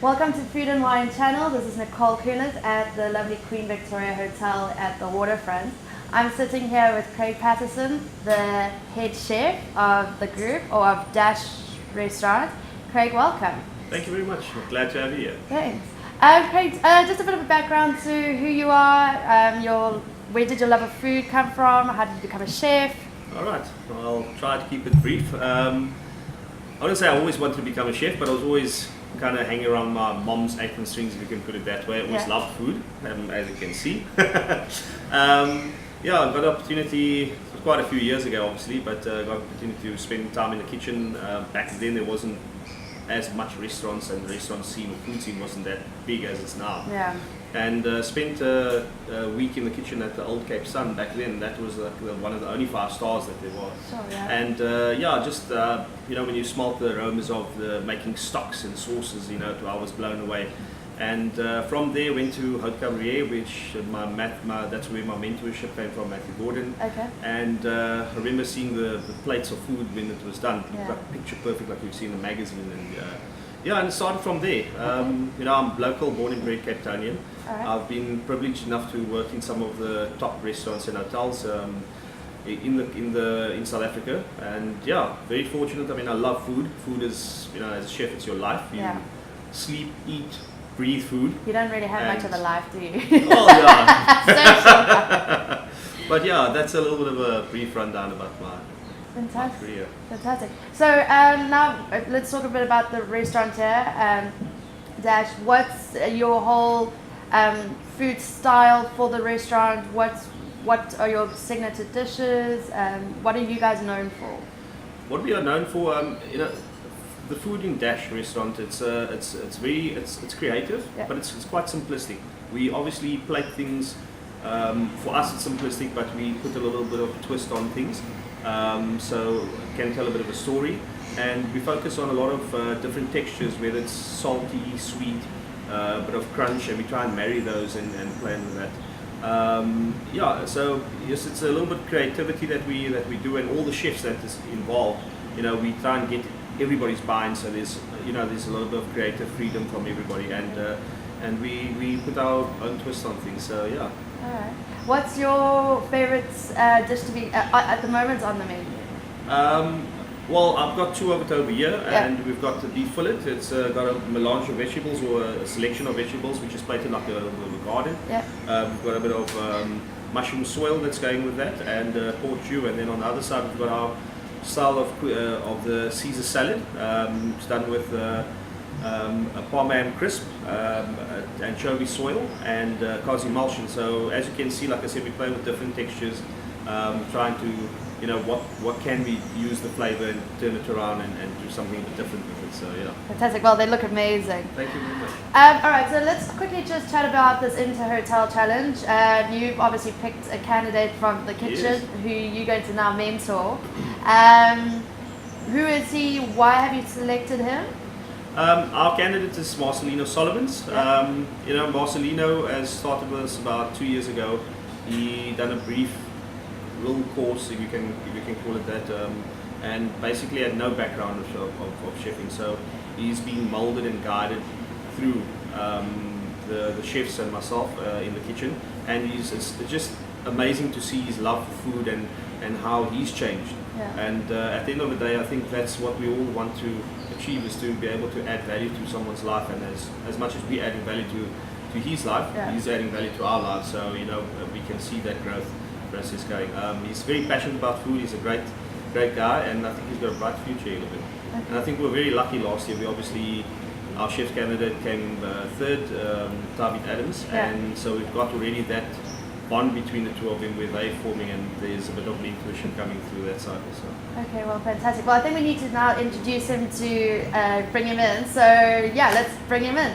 Welcome to Food and Wine Channel. This is Nicole Kuhnis at the lovely Queen Victoria Hotel at the waterfront. I'm sitting here with Craig Patterson, the head chef of the group, or of Dash Restaurant. Craig, welcome. Thank you very much. We're glad to have you here. Thanks. Craig, just a bit of a background to who you are, where did your love of food come from, how did you become a chef? All right, I'll try to keep it brief. I wouldn't say I always wanted to become a chef, but I was always kind of hanging around my mom's apron strings, if you can put it that way. I always loved food, as you can see. I got the opportunity, it was quite a few years ago obviously, but got the opportunity to spend time in the kitchen. Back then there wasn't as much restaurants, and the restaurant scene or food scene wasn't that big as it's now. Yeah. And spent a week in the kitchen at the Old Cape Sun. Back then that was like one of the only 5 stars that there was. Sure, yeah. And when you smelt the aromas of the making stocks and sauces, I was blown away. And from there went to Haute Cabrier, which that's where my mentorship came from, Matthew Gordon. Okay. And I remember seeing the plates of food when it was done. It looked Yeah. like picture perfect, like you've seen in the magazine. And it started from there. I'm local, born and bred Cape Townian. Alright. I've been privileged enough to work in some of the top restaurants and hotels in South Africa, and very fortunate. I mean, I love food. Food is, as a chef, it's your life. You sleep, eat, breathe food. You don't really have much of a life, do you? Oh yeah. Social. But that's a little bit of a brief rundown about my career. Fantastic. So now let's talk a bit about the restaurant here. Dash, what's your whole food style for the restaurant? What are your signature dishes? What are you guys known for? What we are known for, the food in Dash Restaurant. It's creative, but it's quite simplistic. We obviously plate things. For us, it's simplistic, but we put a little bit of a twist on things. So it can tell a bit of a story, and we focus on a lot of different textures, whether it's salty, sweet, a bit of crunch, and we try and marry those and play with that. So yes, it's a little bit of creativity that we do, and all the chefs that is involved. We try and get everybody's buy-in, so there's a little bit of creative freedom from everybody, and we put our own twist on things. So yeah. All right. What's your favorite dish to be at the moment on the menu? Well, I've got 2 of it over here, and we've got the beef fillet. It's got a melange of vegetables, or a selection of vegetables, which is plated like a garden. Yeah. We've got a bit of mushroom swirl that's going with that, and pork jus. And then on the other side, we've got our style of the Caesar salad. It's done with a parma crisp, anchovy swirl, and cause emulsion. So as you can see, like I said, we play with different textures, trying to what can we use the flavor and turn it around and do something different with it. So yeah. Fantastic. Well, they look amazing. Thank you very much. All right, so let's quickly just chat about this Inter-Hotel Challenge. You've obviously picked a candidate from the kitchen who you're going to now mentor. Who is he? Why have you selected him? Our candidate is Marcelino Solomons. Marcelino has started with us about 2 years ago. He done a brief little course, if you can call it that, and basically had no background of chefing. So he's been molded and guided through the chefs and myself in the kitchen, and it's just amazing to see his love for food and how he's changed. Yeah. And at the end of the day, I think that's what we all want to achieve, is to be able to add value to someone's life, and as much as we adding value to his life, he's adding value to our lives. So we can see that growth process going. He's very passionate about food. He's a great guy, and I think he's got a bright future in it. Okay. And I think we're very lucky last year. We obviously, our chef candidate came third, David Adams, and so we've got already that bond between the two of them where they're forming, and there's a bit of intuition coming through that side also. Okay, well, fantastic. Well, I think we need to now introduce him to bring him in. So yeah, let's bring him in.